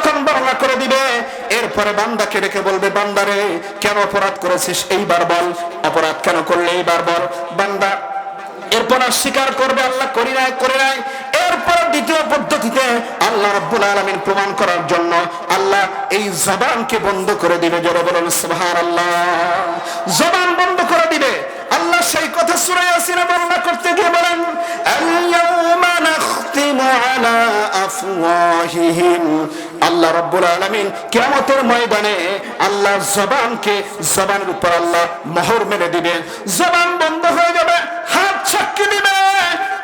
যখন বর্ণনা করে দিবে, এরপরে বান্দাকে রেখে বলবে, বান্দারে কেন অপরাধ করেছিস এইবার বল, অপরাধ কেন করলে এইবার বল। বান্দা এরপর আর স্বীকার করবে আল্লাহ করি নাই করে নাই। এরপর দ্বিতীয় পদ্ধতিতে আল্লাহ রাব্বুল আলামিন প্রমাণ করার জন্য আল্লাহ এই জবানকে বন্ধ করে দিবে। জোরে বলুন সুবহানাল্লাহ। জবান বন্ধ করে দিবে। আল্লাহ সেই কথা সূরা ইয়াসিনে বর্ণনা করতে গিয়ে বলেন, আল-ইয়াউমা নাখতিমু আলা আফওয়াহিহিম। আল্লাহ রাব্বুল আলামিন কিয়ামতের ময়দানে আল্লাহ জবানের উপর আল্লাহ মোহর মেরে দিবে। জবান বন্ধ হয়ে যাবে, হাত সাক্ষী দিবে,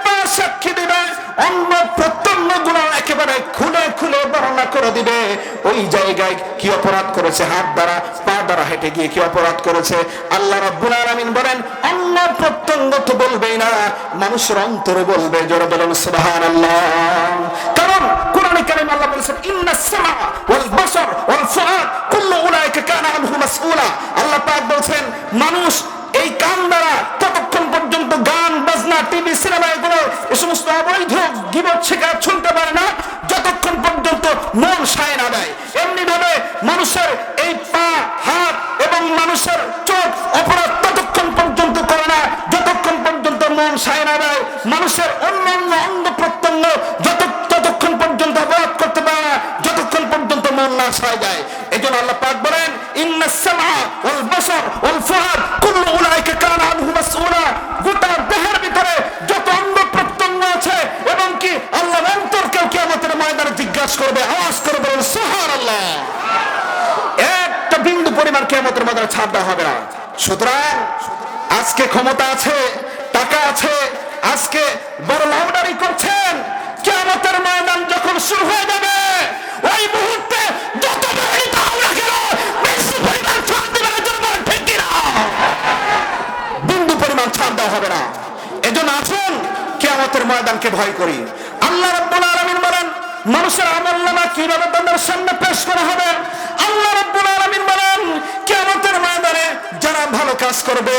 পা সাক্ষী দিবে, অঙ্গ প্রত্যঙ্গ গুলো একেবারে খুলে খুলে বর্ণনা করে দিবে ওই জায়গায় কি অপরাধ করেছে, হাত দ্বারা পা দ্বারা হেঁটে গিয়ে কি অপরাধ করেছে। আল্লাহ রাব্বুল আলামিন বলেন, অঙ্গ প্রত্যঙ্গ তো বলবেই না, মানুষের অন্তরে বলবে। জোরে বলেন সুবহানাল্লাহ। কারণ কোরআনে কারীম আল্লাহ বলেছেন, ইন্নাস সামা ওয়াল বাসার ওয়াল ফুআদ কুল্লু উলাইকা কানা আনহু মাসউলা। আল্লাহ পাক বলেন, মানুষ এই কান দ্বারা ততক্ষণ পর্যন্ত গান বাজনা টিভি সিনেমা এগুলো এই সমস্ত অবৈধ গীবত শিকার শুনতে পারে না যতক্ষণ পর্যন্ত মন সায় না দেয়। এমনি ভাবে মানুষের এই পা হাত এবং মানুষের চোখ অপরাধ ততক্ষণ পর্যন্ত করে না যতক্ষণ পর্যন্ত মন সায় না দেয়। মানুষের অন্যান্য অঙ্গ প্রত্যঙ্গ ততক্ষণ পর্যন্ত অপরাধ করতে পারে না যতক্ষণ পর্যন্ত মন না সায় দেয়। এই জন্য আল্লাহ পাক বলেন, ইন্নাস সামা ওয়াল বাসার ওয়াল ফুআদ কুল্লু উলাইকা কানা আনহু মাসউলা। গোটা দেহের ভিতরে যত অঙ্গ প্রত্যঙ্গ আছে এবং কি আল্লাহ অন্তরকে কিয়ামতের ময়দানে জিজ্ঞাসা করবে, আওয়াজ করে বলেন সুবহানাল্লাহ। একটা বিন্দু পরিমাণ কিয়ামতের ময়দানে ছাড় দেওয়া হবে না। সুতরাং আজকে ক্ষমতা আছে, টাকা আছে, আজকে বড় লাউডারি করছেন, কিয়ামতের ময়দান যখন শুরু হয়ে যাবে ওই মুহূর্তে যত বড় দাও না কেন বেশি পরিমাণ ছাড় দেবে না। জন্য ঠিক কিনা? বিন্দু পরিমাণ ছাড় দেওয়া হবে না। এজন্য আসুন কিয়ামতের ময়দানকে ভয় করি। আল্লাহ রাব্বুল আলামিন বলেন, মানুষের আমলনামা কিভাবে তাদের সামনে পেশ করা হবে। আল্লাহ রাব্বুল আলামিন বলেন, কিয়ামতের ময়দানে যারা ভালো কাজ করবে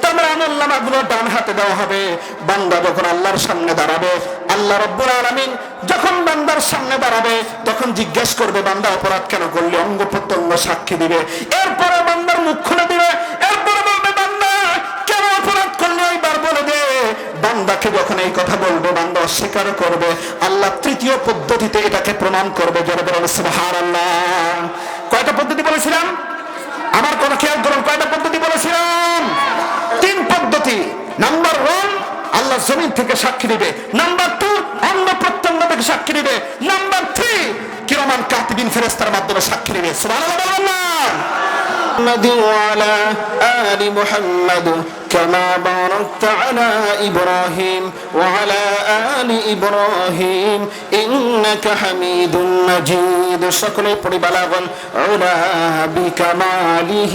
তাদের আমলনামাগুলো ডান হাতে দেওয়া হবে। বান্দা যখন আল্লাহর সামনে দাঁড়াবে, আল্লাহ রাব্বুল আলামিন যখন বান্দার সামনে দাঁড়াবে তখন জিজ্ঞেস করবে, বান্দা অপরাধ কেন করলে? অঙ্গ প্রত্যঙ্গ সাক্ষী দিবে। এরপরে বান্দার মুখ খুলে দিবে, এরপরে বলবে, বান্দা কেন অপরাধ করলে এইবার বলে দে। বান্দাকে যখন এই কথা বলবে বান্দা অস্বীকার করবে, আল্লাহ তৃতীয় পদ্ধতিতে এটাকে প্রমাণ করবে। যারা বলেন সুবহানাল্লাহ। কয়টা পদ্ধতি বলেছিলাম? আমার কথা খেয়াল করুন, কয়টা পদ্ধতি বলেছিলাম? 3 পদ্ধতি। নাম্বার 1, আল্লাহ জমিন থেকে সাক্ষী দিবে। নাম্বার 2, অঙ্গ প্রত্যঙ্গ থেকে সাক্ষী দিবে। নাম্বার 3, কিরামান কাতিবিন ফেরেশতার মাধ্যমে সাক্ষী দিবে। সুবহানাল্লাহ বলুন না। محمد وعلى آل محمد كما باركت على إبراهيم وعلى آل إبراهيم إنك حميد مجيد. شكرا بلغ العلا بكماله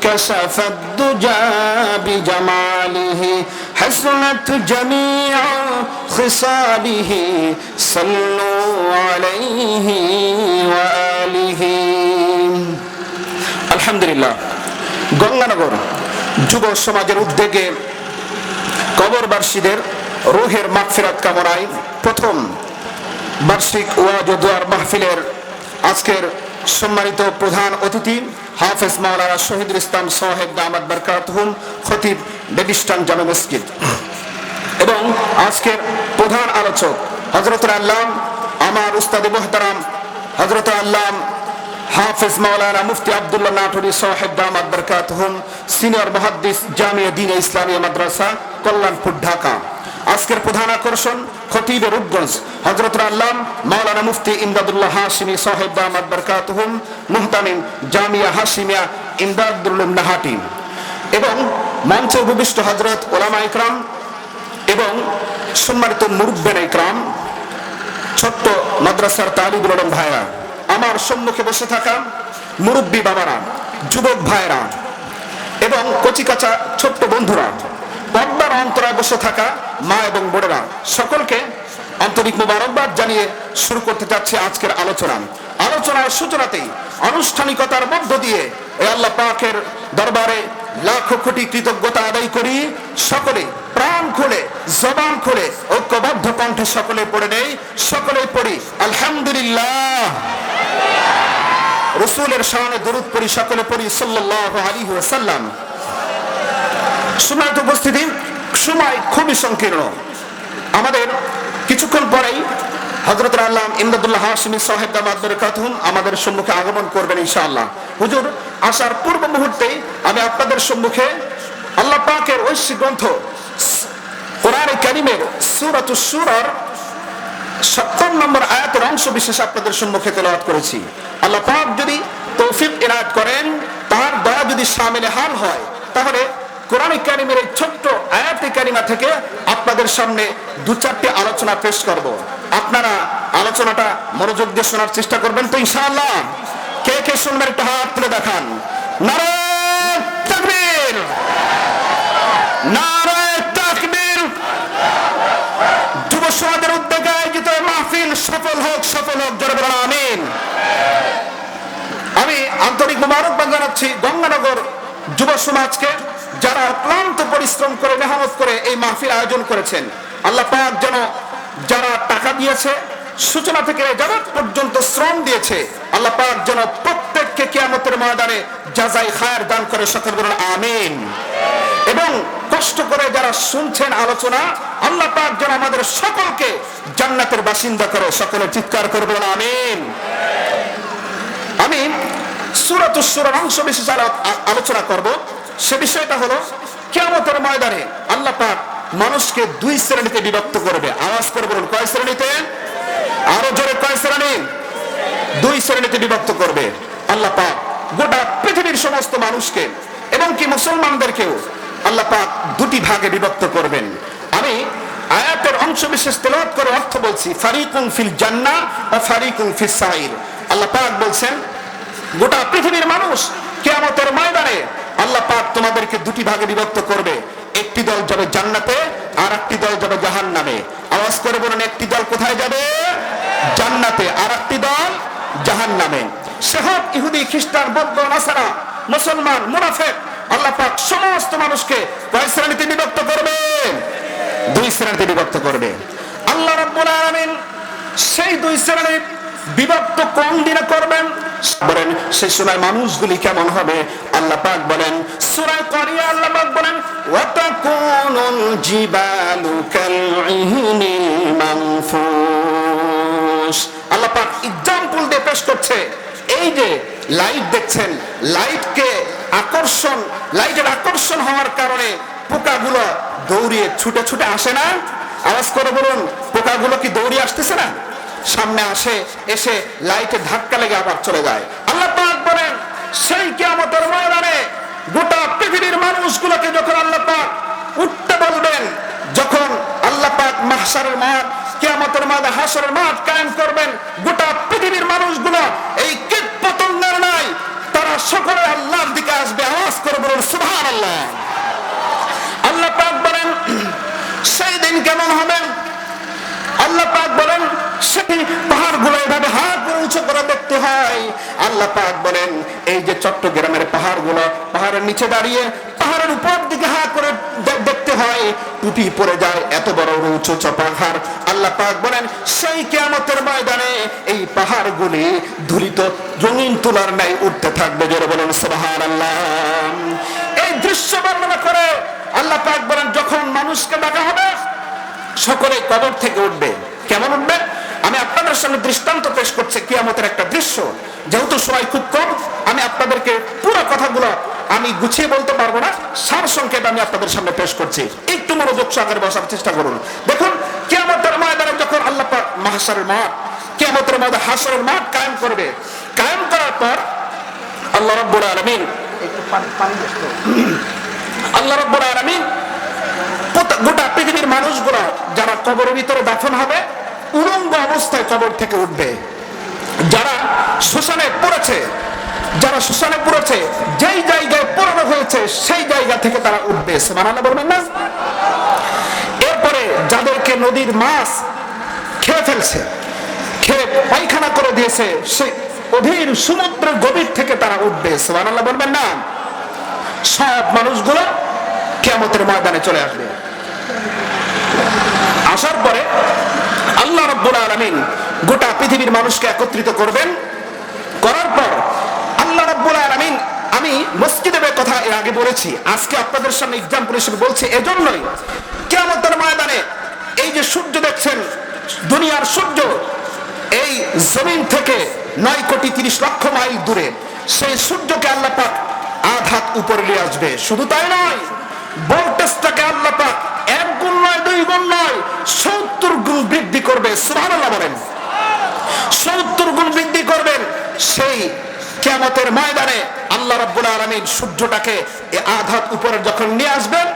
كشف الدجى بجماله حسنت جميع خصاله صلوا عليه وآله. আলহামদুলিল্লাহ। গঙ্গানগর যুব সমাজের উদ্যোগে কবরবাসীদের রূহের মাগফিরাত কামনায় প্রথম বার্ষিক ওয়াজ ও দোয়ার মাহফিলের আজকের সম্মানিত প্রধান অতিথি হাফেজ মাওলানা শহীদুল ইসলাম সাহেব দামাত বরকাতুহুম, খতিব বেবিস্টান জামে মসজিদ, এবং আজকের প্রধান আলোচক হযরতুল আল্লাম আমার উস্তাদ মুহতারাম হযরতুল আল্লাম হাফেজ মাওলানা মুফতি আব্দুল্লাহ নাটোরি সাহেব দামাত বরকাতুহুম, সিনিয়র মুহাদ্দিস জামিয়া দ্বীন ইসলামিয়া মাদ্রাসা কল্যাণপুর ঢাকা। আজকের প্রধান আকর্ষণ খতিবে রূপগঞ্জ হযরতুল আল্লাম মাওলানা মুফতি ইমদাদুল্লাহ হাশিমি সাহেব দামাত বরকাতুহুম, মুহতামিম জামিয়া হাশিমিয়া ইমদাদুল নাহাটি, এবং মঞ্চে উপবিষ্ট হযরত উলামা ইকরাম এবং সম্মানিত মুরব্বিয়ান ইকরাম, ছোট্ট মাদ্রাসার তালিবুল উলুম ভাইরা, আমার সম্মুখে বসে থাকা মুরব্বী বাবারা, যুবক ভাইরা এবং কচিকাচা ছোট্ট বন্ধুরা, পর্দার অন্তরায় বসে থাকা মা এবং বোনেরা, সকলকে আন্তরিক মোবারকবাদ জানিয়ে শুরু করতে যাচ্ছে আজকের আলোচনা। আলোচনার সূচনাতেই আনুষ্ঠানিকতার মধ্য দিয়ে এই আল্লাহ পাকের দরবারে লাখো কোটি কৃতজ্ঞতা আদায় করি। সকলে প্রাণ খুলে জবান খুলে ঐক্যবদ্ধ কণ্ঠে সকলে পড়ে নেই, সকলে পড়ি আলহামদুলিল্লাহ। রাসূলের শানে দরুদ পড়ি, সকলে পড়ি সাল্লাল্লাহু আলাইহি ওয়াসাল্লাম। সম্মানিত উপস্থিতি, সময় খুবই সংকীর্ণ। আমাদের কিছুক্ষণ পরেই হযরত আল্লামা ইমদাদুল্লাহ হাশিমি সাহেব দামাত বরকাতুহুম আমাদের সম্মুখে আগমন করবেন ইনশাআল্লাহ। হুজুর আসার পূর্ব মুহূর্তেই আমি আপনাদের সম্মুখে আল্লাহ পাকের ঐশী গ্রন্থ কোরআনে কারীমের সূরাতুশ শূরার ৭০ নম্বর আয়াতের অংশ বিশেষ আপনাদের সম্মুখে তেলাওয়াত করেছি। আল্লাহ পাক যদি তৌফিক ইনায়াত করেন, তার দয়া যদি শামিলে হাল হয়, তাহলে কোরআনে কারীমের এই ছোট্ট আয়াতে কারিমা থেকে আপনাদের সামনে দু চারটি আলোচনা পেশ করব। আপনারা আলোচনাটা মনোযোগ দিয়ে শোনার চেষ্টা করবেন তো ইনশাআল্লাহ? কে কে শুনবেন একটু হাত তুলে দেখান। নারে তাকবীর, নারে তাকবীর। যুব সমাজের উদ্যোগে আয়োজিত মাহফিল সফল হোক, সফল হোক, জোরে বলুন আমিন। আমি আন্তরিক মোবারকবাদ জানাচ্ছি গঙ্গানগর যুব সমাজকে, যারা ক্লান্ত পরিশ্রম করে মেহনত করে এই মাহফিল আয়োজন করেছেন। আল্লাহ পাক যেন যারা টাকা দিয়েছে সূচনা থেকে যারা পর্যন্ত শ্রম দিয়েছে, আল্লাহ পাক যেন প্রত্যেককে কিয়ামতের ময়দানে জাযায়ে খায়ের দান করে, সকলে বলুন আমিন। এবং কষ্ট করে যারা শুনছেন আলোচনা, আল্লাহ পাক যেন আমাদের সকলকে জান্নাতের বাসিন্দা করে, সকলে চিৎকার করে বলুন আমিন। আমি সূরাতুশ শূরার অংশ বিশেষ আলোচনা করব। সে বিষয়টা হলো কিয়ামতের ময়দানে আল্লাহ পাক মানুষকে দুই শ্রেণীতে বিভক্ত করবে। আওয়াজ করে বলুন কয় শ্রেণীতে? আরো জোরে কয় শ্রেণী? দুই শ্রেণীতে বিভক্ত করবে আল্লাহ পাক গোটা পৃথিবীর সমস্ত মানুষকে, এবং কি মুসলমানদেরকেও আল্লাহ পাক দুটি ভাগে বিভক্ত করবেন। আমি আয়াতের অংশ বিশেষ তেলাওয়াত করে অর্থ বলছি। ফারিকুন ফিল জান্নাহ ওয়া ফারিকুন ফিস সাইর। আল্লাহ পাক বলছেন গোটা পৃথিবীর মানুষ কিয়ামতের ময়দানে আল্লাহ পাক তোমাদেরকে দুটি ভাগে বিভক্ত করবে। একটি দল যাবে জান্নাতে, আর একটি দল যাবে জাহান্নামে। আওয়াজ করে বলুন, একটি দল কোথায় যাবে? জান্নাতে, আর একটি দল জাহান্নামে। সে হোক ইহুদি, খ্রিস্টান, বৌদ্ধ, নাসারা, মুসলমান, মুনাফিক, আল্লাহ পাক সমস্ত মানুষকে কয় শ্রেণীতে বিভক্ত করবে? দুই শ্রেণীতে বিভক্ত করবে। আল্লাহ রাব্বুল আলামিন সেই দুই শ্রেণী বিভক্ত কোন দিনে করবেন বলেন? সেই সময় মানুষগুলি কেমন হবে? আল্লাহ পাক বলেন সূরা কারিয়া, আল্লাহ পাক বলেন ওয়াতাকুনুল জিবালু কালইহিনিল মানফুস। আল্লাহ পাক এক্সাম্পল দিয়ে পেশ করছে। এই যে লাইট দেখছেন, লাইটের আকর্ষণ হওয়ার কারণে পোকাগুলো দৌড়িয়ে ছুটে ছুটে আসে না? আওয়াজ করে বলুন, পোকাগুলো কি দৌড়িয়ে আসতেছে না? সামনে আসে, এসে লাইটে ধাক্কা লেগে আবার চলে যায়। আল্লাহ পাক বলেন সেই কিয়ামতের ময়দানে গোটা পৃথিবীর মানুষগুলোকে যখন আল্লাহ পাক উঠতে বলবেন, যখন আল্লাহ পাক মাহশারের মাঠ, কিয়ামতের ময়দানে হাশরের মাঠ কায়েম করবেন, গোটা পৃথিবীর মানুষগুলো এই কীট পতঙ্গের নাই, তারা সকলে আল্লাহর দিকে আসবে। আওয়াজ করে বলুন সুবহানাল্লাহ। আল্লাহ পাক বলেন সেই দিন কেমন হবে? আল্লাহ পাক বলেন সেই পাহাড়গুলো এভাবে হাত উঁচু করে দেখতে হয়। আল্লাহ পাক বলেন এই যে চট্টগ্রামের পাহাড়গুলো, পাহাড়ের নিচে দাঁড়িয়ে পাহাড়ের উপর দিকে হাত করে দেখতে হয়, টুটি পড়ে যায়, এত বড় উঁচু পাহাড়। আল্লাহ পাক বলেন সেই কিয়ামতের ময়দানে এই পাহাড়গুলি ধুলিত রঙিন তুলার ন্যায় উঠতে থাকবে। জোরে বলুন সুবহানাল্লাহ। এই দৃশ্য বর্ণনা করে আল্লাহ পাক বলেন যখন মানুষকে ডাকা হবে, সকলে কবর থেকে উঠবে। কেমন উঠবে? আমি আপনাদের সামনে দৃষ্টান্ত পেশ করছি কিয়ামতের একটা দৃশ্য। যেহেতু সময় খুব কম, আমি আপনাদেরকে পুরো কথাগুলো আমি গুছিয়ে বলতে পারবো না, সার সংক্ষেপ আমি আপনাদের সামনে পেশ করছি। একটু মনোযোগ সহকারে বসার চেষ্টা করুন। দেখুন কিয়ামতের ময়দানে যখন আল্লাহ পাক মাহশারের মাঠ, কিয়ামতের ময়দানে হাশরের মাঠ কায়েম করবে, কায়েম করার পর আল্লাহ রাব্বুল আলামিন গোটা পৃথিবীর মানুষগুলো যারা কবরের ভিতরে দাফন হবে, উলঙ্গ অবস্থায় কবর থেকে উঠবে। যারা শ্মশানে পড়েছে, যেই জায়গায় পড়ানো হয়েছে সেই জায়গা থেকে তারা উঠবে। সুবহানাল্লাহ বলবেন না? এরপরে যাদেরকে নদীর মাছ খেয়ে ফেলছে, খেয়ে পায়খানা করে দিয়েছে, সেই অধীর সমুদ্রের গভীর থেকে তারা উঠবে। সুবহানাল্লাহ বলবেন না? সব মানুষগুলো কিয়ামতের ময়দানে চলে আসবে। আসার পরে আল্লাহ রাব্বুল আলামিন গোটা পৃথিবীর মানুষকে একত্রিত করবেন। করার পর আল্লাহ রাব্বুল আলামিন, আমি মসজিদের কথা এর আগে বলেছি, আজকে আপনাদের সামনে এক্সাম্পল হিসেবে বলছি এজন্যই, কিয়ামতের ময়দানে এই যে সূর্য দেখছেন, দুনিয়ার সূর্য এই জমিন থেকে 9,30,00,000 মাইল দূরে, সেই সূর্যকে আল্লাহ পাক আধ হাত উপরে নিয়ে আসবে। শুধু তাই নয়, ভোল্টেজটাকে আল্লাহ পাক 1 গুণ নয়, 2 গুণ নয়, 70 গুণ বৃদ্ধি করবে। সুবহানাল্লাহ বলেন। 70 গুণ বৃদ্ধি করবেন। সেই কিয়ামতের ময়দানে আল্লাহ রাব্বুল আলামিন সূর্যটাকে আধ হাত উপরে যখন নিয়ে আসবেন,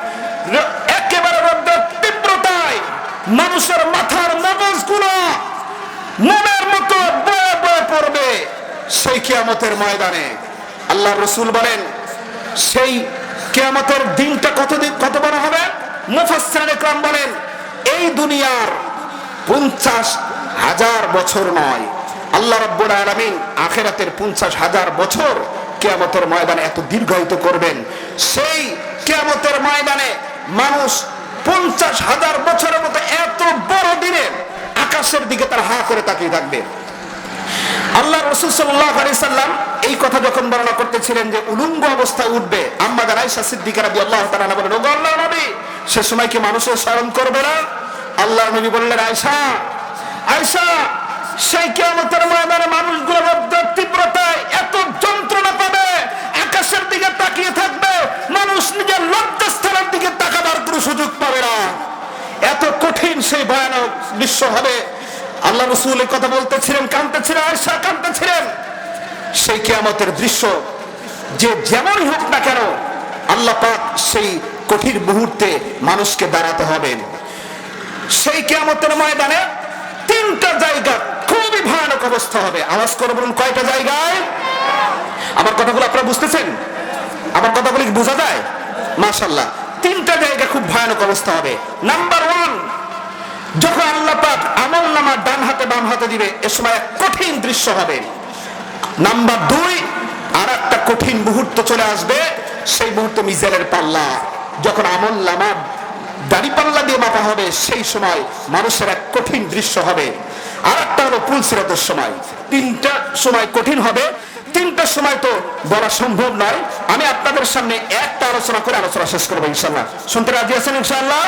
একেবারে রোদের তীব্রতায় মানুষের মাথার মগজগুলো মোমের মতো বয়ে বয়ে পড়বে সেই কিয়ামতের ময়দানে। আল্লাহ রাসূল বলেন, সেই কিয়ামতের দিনটা কত বড় হবে? মুফাসসিরিনে কেরাম বলেন, এই দুনিয়ার 50,000 বছর নয়, আল্লাহ রাব্বুল আলামিন আখিরাতের 50,000 বছর কিয়ামতের ময়দানে এত দীর্ঘায়িত করবেন। সেই কিয়ামতের ময়দানে মানুষ 50,000 বছরের মতো এত বড় দিনে আকাশের দিকে তার হা করে তাকিয়ে থাকবে। আল্লাহ রাসূল সাল্লাল্লাহু আলাইহি সাল্লাম এই কথা যখন বর্ণনা করতেছিলেন যে উলঙ্গ অবস্থায় উঠবে, আম্মা আয়েশা সিদ্দিকা রাদিয়াল্লাহু তাআলা আনহা বলেন, ওগো আল্লাহর নবী, সে সময় কি মানুষের স্মরণ করবে না? আল্লাহর নবী বললেন, আয়েশা, আয়েশা, সেই কিয়ামতের ময়দানে মানুষগুলো রোদের তীব্রতায় এত যন্ত্রণা পাবে, আকাশের দিকে তাকিয়ে থাকবে, মানুষ নিজের লজ্জাস্থানের দিকে তাকাবার কোনো সুযোগ পাবে না। এত কঠিন সেই ভয়ানক দৃশ্য হবে। আল্লাহ রাসূল এই কথা বলতেছিলেন, কাঁদতেছিলেন, আয়েশা কাঁদতেছিলেন। সেই কিয়ামতের দৃশ্য যে যেমনই হোক না কেন, আল্লাহ পাক সেই কঠিন মুহূর্তে মানুষকে দাঁড়াতে হবে। সেই কিয়ামতের ময়দানে 3টা জায়গা খুবই ভয়ানক অবস্থা হবে। আওয়াজ করে বলুন, কয়টা জায়গায়? আমার কথাগুলো আপনারা বুঝতেছেন? আমার কথাগুলো কি বোঝা যায়? মাশাআল্লাহ, 3টা জায়গা খুব ভয়ানক অবস্থা হবে। নাম্বার 1, যখন আল্লাহ পাক আমলনামা ডান হাতে বাম হাতে দিবে, এ সময় এক কঠিন দৃশ্য হবে। নাম্বার 2, আর একটা কঠিন মুহূর্ত চলে আসবে, সেই মুহূর্তে মিজানের পাল্লা, যখন আমলনামা দাড়ি পাল্লা দিয়ে মাপা হবে, সেই সময় মানুষের এক কঠিন দৃশ্য হবে। আর একটা হলো পুলসিরাতের সময়। 3টা সময় কঠিন হবে। 3টা সময় তো বলা সম্ভব নয়। আমি আপনাদের সামনে একটা আলোচনা করে আলোচনা শেষ করবো ইনশাআল্লাহ। শুনতে রাজি আছেন ইনশাআল্লাহ?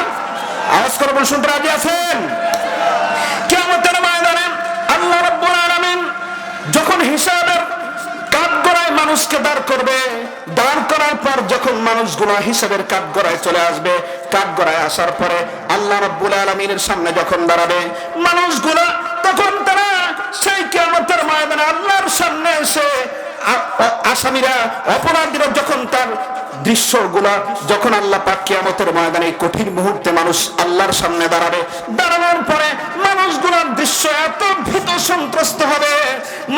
আওয়াজ করে বলুন, শুনতে রাজি আছেন? কিয়ামতের ময়দানে আল্লাহ রাব্বুল আলামিন যখন হিসাবের কাঠগড়ায় মানুষকে দাঁড় করবে, দাঁড় করার পর যখন মানুষগুলো হিসাবের কাঠগড়ায় চলে আসবে, কাঠগড়ায় আসার পরে আল্লাহ রাব্বুল আলামিনের সামনে যখন দাঁড়াবে মানুষগুলো, তখন তারা সেই কিয়ামতের ময়দানে আল্লাহর সামনে এসে আসামিরা, অপরাধীরা যখন তার দৃশ্যগুলা, যখন আল্লাহ পাক কিয়ামতের ময়দানে কঠিন মুহূর্তে মানুষ আল্লাহর সামনে দাঁড়াবে, দাঁড়ানোর পরে মানুষগুলোর দৃশ্য এত ভীত সন্ত্রস্ত হবে,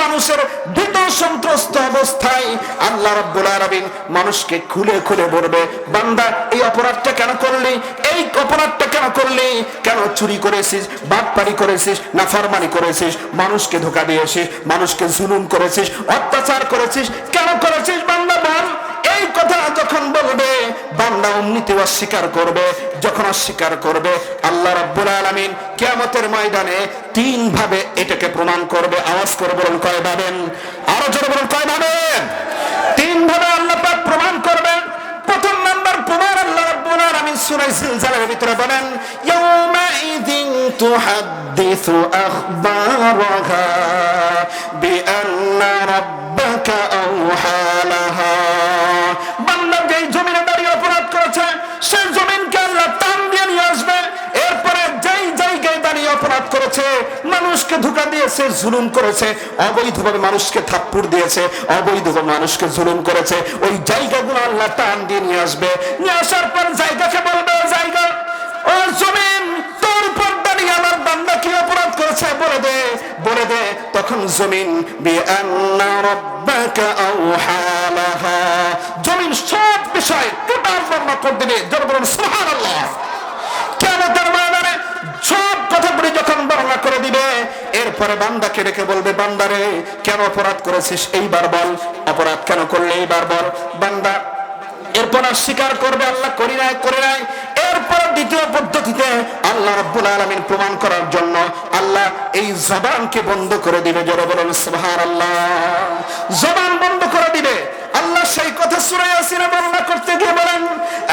মানুষের ভীত সন্ত্রস্ত অবস্থায় আল্লাহ রাব্বুল আলামিন মানুষকে খুলে খুলে বলবে, বান্দা এই অপরাধটা কেন করলি? এই অপরাধটা কেন করলি? কেন চুরি করেছিস, বাটপারি করেছিস, নাফরমানি করেছিস, মানুষকে ধোঁকা দিয়েছিস, মানুষকে জুলুম করেছিস, অত্যাচার করেছিস, কেন করেছিস বান্দা বল? এই কথা যখন বলবে, বান্দা অমনিতে অস্বীকার করবে। যখন অস্বীকার করবে, আল্লাহ রাব্বুল আলামিন কিয়ামতের ময়দানে 3 ভাবে এটাকে প্রমাণ করবে। আওয়াজ করে বলুন, কয় ভাবেন? আরো জোরে বলুন, কয় ভাবেন? 3 ভাবে আল্লাহ পাক প্রমাণ করবেন। প্রথম নাম্বার প্রমাণ আল্লাহ রাব্বুল আলামিন সূরা জিলজালের ভিতরে বলেন, ইয়াউমাইযিন তুহাদ্দিসু আখবারাহা বিআন্না রাব্বাকা আওহা লাহা। বান্দা যেই জমিনে দাঁড়িয়ে অপরাধ করেছে, সেই জমিনকে আল্লাহ টান দিয়ে নিয়ে আসবে। এরপরে যেই জায়গায় দাঁড়িয়ে অপরাধ করেছে, মানুষকে ধোঁকা দিয়েছে, জুলুম করেছে, অবৈধভাবে মানুষকে থাপ্পড় দিয়েছে, অবৈধভাবে মানুষকে জুলুম করেছে, ওই জায়গাগুলো আল্লাহ টান দিয়ে নিয়ে আসবে। নিয়ে আসার পর জায়গাকে বলবে, জায়গা, ও জমিন, তোর উপর দাঁড়িয়ে আমার বান্দা কি অপরাধ করেছে বলে দে, বলে দে। তখন জমিন বিআন্না রাব্বাকা আওহা লাহা, জমিন সব বিষয় টোটাল বর্ণনা করে দেবে। যারা বলুন সুবহানাল্লাহ। কিয়ামতের ময়দানে সব কথাগুলি যখন বর্ণনা করে দিবে, এরপরে বান্দাকে রেখে বলবে, বান্দারে কেন অপরাধ করেছিস এইবার বল, অপরাধ কেন করলে এইবার বল। বান্দা এরপর আর স্বীকার করবে আল্লাহ করি নাই করে নাই। এরপর দ্বিতীয় পদ্ধতিতে আল্লাহ রাব্বুল আলামিন প্রমাণ করার জন্য আল্লাহ এই জবানকে বন্ধ করে দিবে। জোরে বলুন সুবহানাল্লাহ। জবান বন্ধ করে দিবে আল্লাহ। সেই কথা সূরা ইয়াসিনে বর্ণনা করতে গিয়ে বলেন,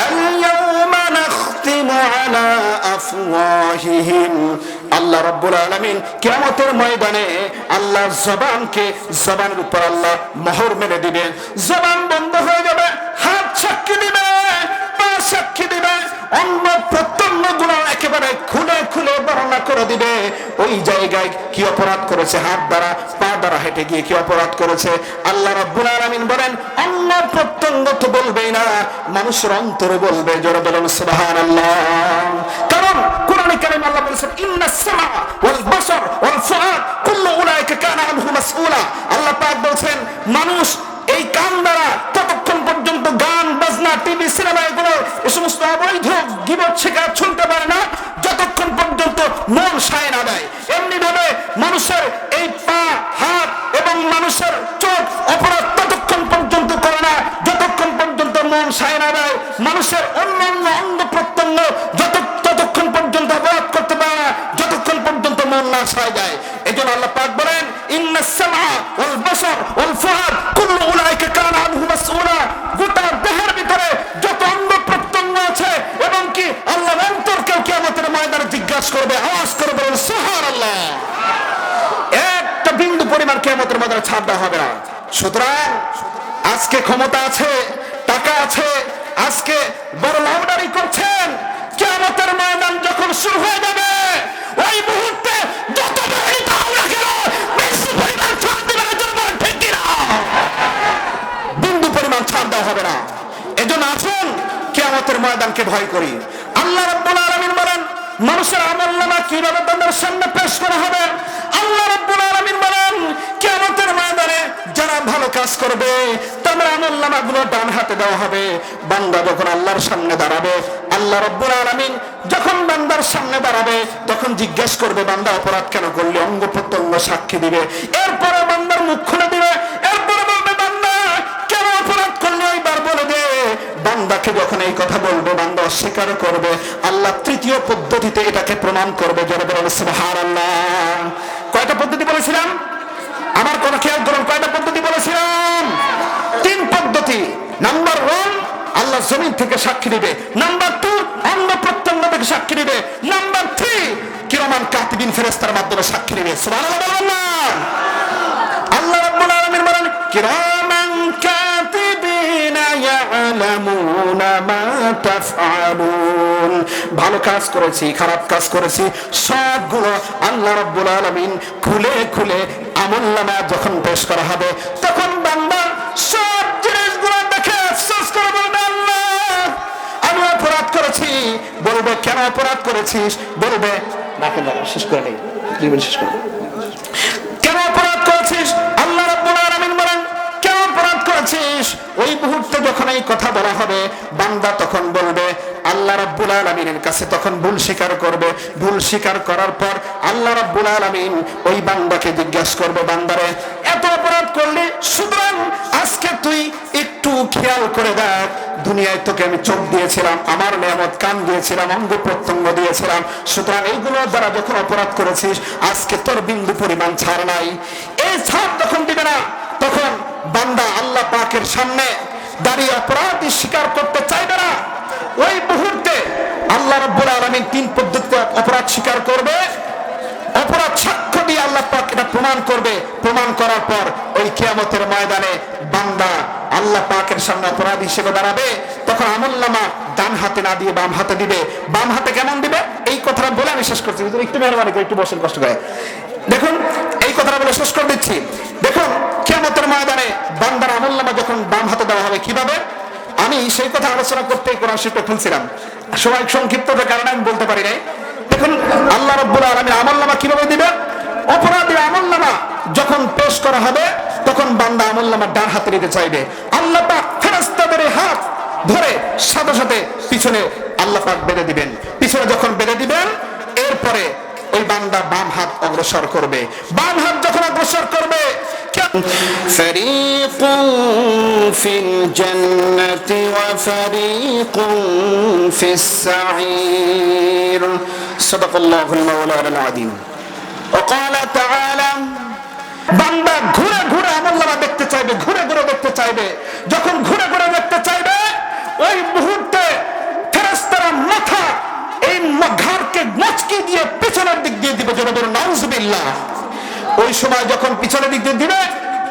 আল-ইয়াউমা নাখতিমু আলা আফওয়াহিহিম। আল্লাহ রাব্বুল আলামিন কিয়ামতের ময়দানে আল্লাহ জবানের উপর আল্লাহ মোহর মেরে দিবে। জবান বন্ধ হয়ে যাবে, হাত সাক্ষী দিবে, পা সাক্ষী দিবে, অঙ্গ প্রত্যঙ্গ গুলো একেবারে খুলে খুলে বর্ণনা করে দিবে ওই জায়গায় কি অপরাধ করেছে, হাত দ্বারা পা দ্বারা হেঁটে গিয়ে কি অপরাধ করেছে। আল্লাহ রাব্বুল আলামিন বলেন অঙ্গ প্রত্যঙ্গ তো বলবেই না, মানুষের অন্তরে বলবে। জোরে বলুন সুবহানাল্লাহ। কারণ কোরআনে কারীম আল্লাহ বলেছেন ইন্নাস সামা ওয়াল বাসার ওয়াল ফুআদ কুল্লু উলাইকা কানা আনহু মাসউলা। আল্লাহ পাক বলেন মানুষ এই কান দ্বারা ততক্ষণ পর্যন্ত গান বাজনা টিভি সিনেমা এগুলো এই সমস্ত অবৈধ গীবত শিকার শুনতে পারে না যতক্ষণ পর্যন্ত মন সায় না দেয়। এমনি ভাবে মানুষের এই পা হাত এবং মানুষের চোখ অপরাধ ততক্ষণ পর্যন্ত করে না যতক্ষণ পর্যন্ত মন সায় না দেয়। মানুষের অন্যান্য অঙ্গ প্রত্যঙ্গ ততক্ষণ পর্যন্ত অপরাধ করতে পারে না যতক্ষণ পর্যন্ত মন না সায় যায়। এই জন্য আল্লাহ পাক বলেন ইন্নাস সামা ওয়াল বাসার ওয়াল ফুআদ কুল্লু উলাইকা কানা আনহু মাসউলা। গোটা দেহের ভিতরে যত অঙ্গ প্রত্যঙ্গ আছে এবং কি আল্লাহ অন্তরকে কিয়ামতের ময়দানে জিজ্ঞাসা করবে, আওয়াজ করে বলুন সুবহানাল্লাহ। একটা বিন্দু পরিমাণ কিয়ামতের ময়দানে ছাড় দেওয়া হবে না। সুতরাং আজকে ক্ষমতা আছে, টাকা আছে, আজকে বড় লাউডারি করছেন, কিয়ামতের ময়দান যখন শুরু হয়ে যাবে ওই মুহূর্তে যত বড়ই দাও না কেন বেশি পরিমাণ ছাড় দেবে না। জন্য ঠিক কিনা? বিন্দু পরিমাণ ছাড় দেওয়া হবে না। এজন্য আসুন কিয়ামতের ময়দানকে ভয় করি। আল্লাহ রাব্বুল আলামিন বলেন মানুষের আমলনামা কিভাবে তাদের সামনে পেশ করা হবে। আল্লাহ রাব্বুল আলামিন বলেন কিয়ামতের ময়দানে যারা ভালো কাজ করবে তাদের আমলনামাগুলো ডান হাতে দেওয়া হবে। বান্দা যখন আল্লাহর সামনে দাঁড়াবে, আল্লাহ রাব্বুল আলামিন যখন বান্দার সামনে দাঁড়াবে তখন জিজ্ঞেস করবে বান্দা অপরাধ কেন করলি, অঙ্গ প্রত্যঙ্গ সাক্ষী দিবে। এরপরে বান্দার মুখ খুলে দিবে, এরপরে বলবে বান্দা কেন অপরাধ করলি এইবার বলে দে। বান্দাকে যখন এই কথা বলবে বান্দা অস্বীকার করবে। আল্লাহ তৃতীয় পদ্ধতিতে এটাকে প্রমাণ করবে। যারা বলেন সুবহানাল্লাহ। কয়টা পদ্ধতি বলেছিলাম? আমার কথা খেয়াল করুন, কয়টা পদ্ধতি বলেছিলাম? 3 পদ্ধতি। নাম্বার 1 আল্লাহ জমিন থেকে সাক্ষী দিবে। নাম্বার 2 অঙ্গ প্রত্যঙ্গ থেকে সাক্ষী দিবে। নাম্বার 3 কিরামান কাতিবিন ফেরেশতার মাধ্যমে সাক্ষী দিবে। সুবহানাল্লাহ। আল্লাহ রাব্বুল আলামিন বলেন কিরামান কাতিবিনা ইয়ালামুনা মা তাফআলুন। ভালো কাজ করেছি, খারাপ কাজ করেছি, সবগুলো আল্লাহ রাব্বুল আলামিন খুলে খুলে আমলনামা যখন পেশ করা হবে তখন বান্দা সব জিনিসগুলো দেখে আফসোস করে বলবে আল্লাহ আমি অপরাধ করেছি। বলবে কেন অপরাধ করেছিস? বলবে শেষ করে নেই, শেষ করে কেন অপরাধ করেছিস? আল্লাহ রাব্বুল আলামিন বলেন কেন অপরাধ করেছিস? ওই মুহূর্তে যখন এই কথা বলা হবে বান্দা তখন বলবে আল্লাহ রাব্বুল আলামিনের কাছে তখন ভুল স্বীকার করবে। ভুল স্বীকার করার পর আল্লাহ রাব্বুল আলামিন ওই বান্দাকে জিজ্ঞাসা করবে বান্দারে এত অপরাধ করলি, সুতরাং আজকে তুই একটু খেয়াল করে দেখ দুনিয়ায় তোকে আমি চোখ দিয়েছিলাম, আমার নিয়ামত কান দিয়েছিলাম, অঙ্গ প্রত্যঙ্গ দিয়েছিলাম, সুতরাং এইগুলোর দ্বারা যখন অপরাধ করেছিস আজকে তোর বিন্দু পরিমাণ ছাড় নাই। এই ছাড় যখন দিবে না তখন বান্দা আল্লাহ পাকের সামনে দাঁড়িয়ে অপরাধ স্বীকার করতে চাইবে না। ওই মুহূর্তে আল্লাহ রাব্বুল আলামিন 3 পদ্ধতিতে অপরাধ স্বীকার করবে। অপরাধ সাক্ষ্য দিয়ে আল্লাহ পাক এটা প্রমাণ করবে। প্রমাণ করার পর ওই কিয়ামতের ময়দানে বান্দা আল্লাহ পাকের সামনে অপরাধ হিসেবে দাঁড়াবে। তখন আমলনামা ডান হাতে না দিয়ে বাম হাতে দিবে। বাম হাতে কেমন দিবে এই কথাটা বলে আমি শেষ করছি। একটু মেহরবানি করে একটু বসেন কষ্ট করে। দেখুন এই কথাটা বলে শেষ করে দিচ্ছি। দেখুন কিয়ামতের ময়দানে বান্দার আমলনামা যখন বাম হাতে দেওয়া হবে কিভাবে, আমি সেই কথা আলোচনা করতে কোরআন শরীফটা খুলছিলাম, সময় সংক্ষিপ্ততার কারণে আমি বলতে পারি নাই। দেখুন আল্লাহ রাব্বুল আলামিন আমলনামা কিভাবে দিবে। অপরাধী আমলনামা যখন পেশ করা হবে তখন বান্দা আমলনামা ডান হাতে নিতে চাইবে। আল্লাহ পাক ফেরেশতাদের হাত ধরে সাথে সাথে পিছনে আল্লাহ পাক বেঁধে দিবেন। পিছনে যখন বেঁধে দিবেন এরপরে ওই বান্দা বাম হাত অগ্রসর করবে। বাম হাত যখন অগ্রসর করবে ফারীকুন ফিল জান্নাতি ওয়া ফারীকুন ফিস সাঈর। সাদাকাল্লাহুল মাওলানাল আযীম। ওয়া ক্বালা তাআলা, বান্দা ঘুরে ঘুরে আমলনামা দেখতে চাইবে, ঘুরে ঘুরে দেখতে চাইবে। যখন ঘুরে ঘুরে দেখতে চাইবে, ওই মুহূর্তে ফেরেশতারা মাথা এই ঘাড়কে মচকি দিয়ে পিছনের দিক দিয়ে দিবে, যেন বলে নাউজুবিল্লাহ। ওই সময় যখন পিছনের দিক দিয়ে দিবে,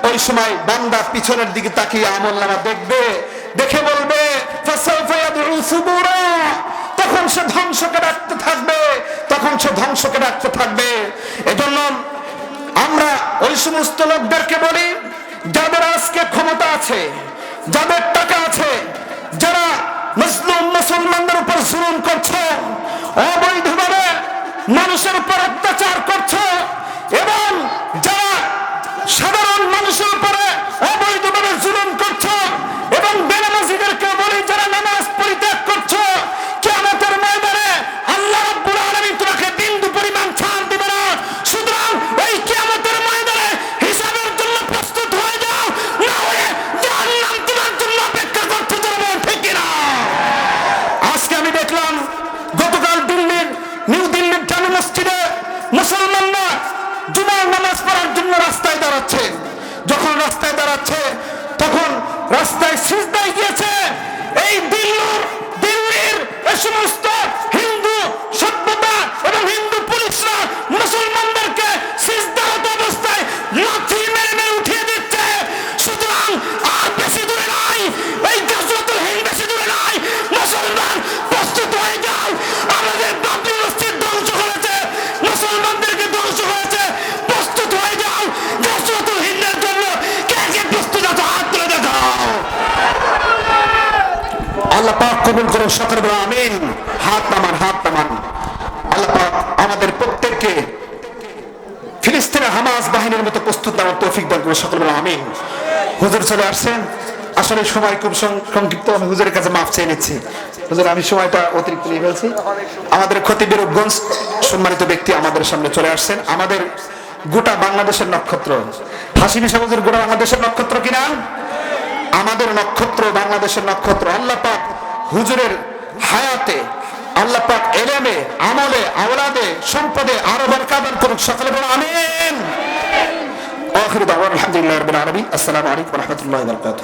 ওই সময় বান্দা পিছনের দিকে তাকিয়ে আমলনামা দেখবে, দেখে বলবে ফাসাউফা ইয়াদউ সুবুরা। তখন সে ধ্বংসকে ডাকতে থাকবে, তখন সে ধ্বংসকে ডাকতে থাকবে। এজন্য আমরা ওই সমস্ত লোকদেরকে বলি, যাদের আজকে ক্ষমতা আছে, যাদের টাকা আছে, যারা মুসলিম মুসলমানদের উপর জুলুম করছে, অবৈধভাবে মানুষের উপর অত্যাচার করছে, এবং যারা সাধারণ মানুষের উপরে অবৈধভাবে জুলুম করছে, এবং বেনামাজিদেরকে বলি যারা নামাজ পরিত্যাগ করছে, কিয়ামতের ময়দানে আল্লাহ রাব্বুল আলামিন তোমাকে বিন্দু পরিমাণ ছাড় দিবে না। সুতরাং ওই কিয়ামতের ময়দানে হিসাবের জন্য প্রস্তুত হয়ে যাও, না হলে জাহান্নাম তোমার জন্য অপেক্ষা করতে যাবে, ঠিক না? আজকে আমি দেখলাম গতকাল নিউ দিল্লির জামে মসজিদে মুসলমানরা জুমার নামাজ পড়ার জন্য রাস্তায় দাঁড়াচ্ছে। যখন রাস্তায় দাঁড়াচ্ছে, তখন রাস্তায় সিজদায় গিয়েছে এই দিল্লির এই সমস্ত হিন্দু সভ্যতা এবং হিন্দু পুলিশরা মুসলমানদেরকে সিজদারত অবস্থায় লাঠি মেরে মেরে উঠিয়ে দিচ্ছে। সুতরাং আর বেশি দূরে নাই, এই গাজওয়াতুল হিন্দ বেশি দূরে নাই। মুসলমান প্রস্তুত হয়ে যাও, আমাদের বাবরি মসজিদ ধ্বংস করেছে, মুসলমানদেরকে ধ্বংস করেছে, প্রস্তুত হয়ে যাও গাজওয়াতুল হিন্দের জন্য। কে কে প্রস্তুত আছো হাত তুলে দেখাও। আল্লাহ পাক কবুল করুন, সকলে বলো আমিন। হাত নামান, হাত নামান। আল্লাহ পাক আমাদের প্রত্যেককে ফিলিস্তিনের হামাস বাহিনীর মতো প্রস্তুত নেওয়ার তৌফিক দান করে, সকলে বলো আমিন। হুজুর চলে আসছেন, আসলে সময় খুব সংক্ষিপ্ত, আমি হুজুরের কাছে মাফ চেয়ে নিচ্ছি। হুজুর, আমি সময়টা অতিরিক্ত নিয়ে ফেলছি। আমাদের খতিব রূপগঞ্জ সম্মানিত ব্যক্তি আমাদের সামনে চলে আসছেন, আমাদের গোটা বাংলাদেশের নক্ষত্র। হাসিমি সাহেব হুজুর গোটা বাংলাদেশের নক্ষত্র কিনা? আমাদের নক্ষত্র, বাংলাদেশের নক্ষত্র। আল্লাহ পাক হুজুরের হায়াতে, আল্লাহ পাক এলেমে, আমলে, আওলাদে, সম্পদে আরো বরকত দান করুন, সকলে বলো আমিন। আখির দাওয়ানা আলহামদুলিল্লাহি রাব্বিল আলামিন। আসসালামু আলাইকুম ওয়া রাহমাতুল্লাহি ওয়া বারাকাতুহু।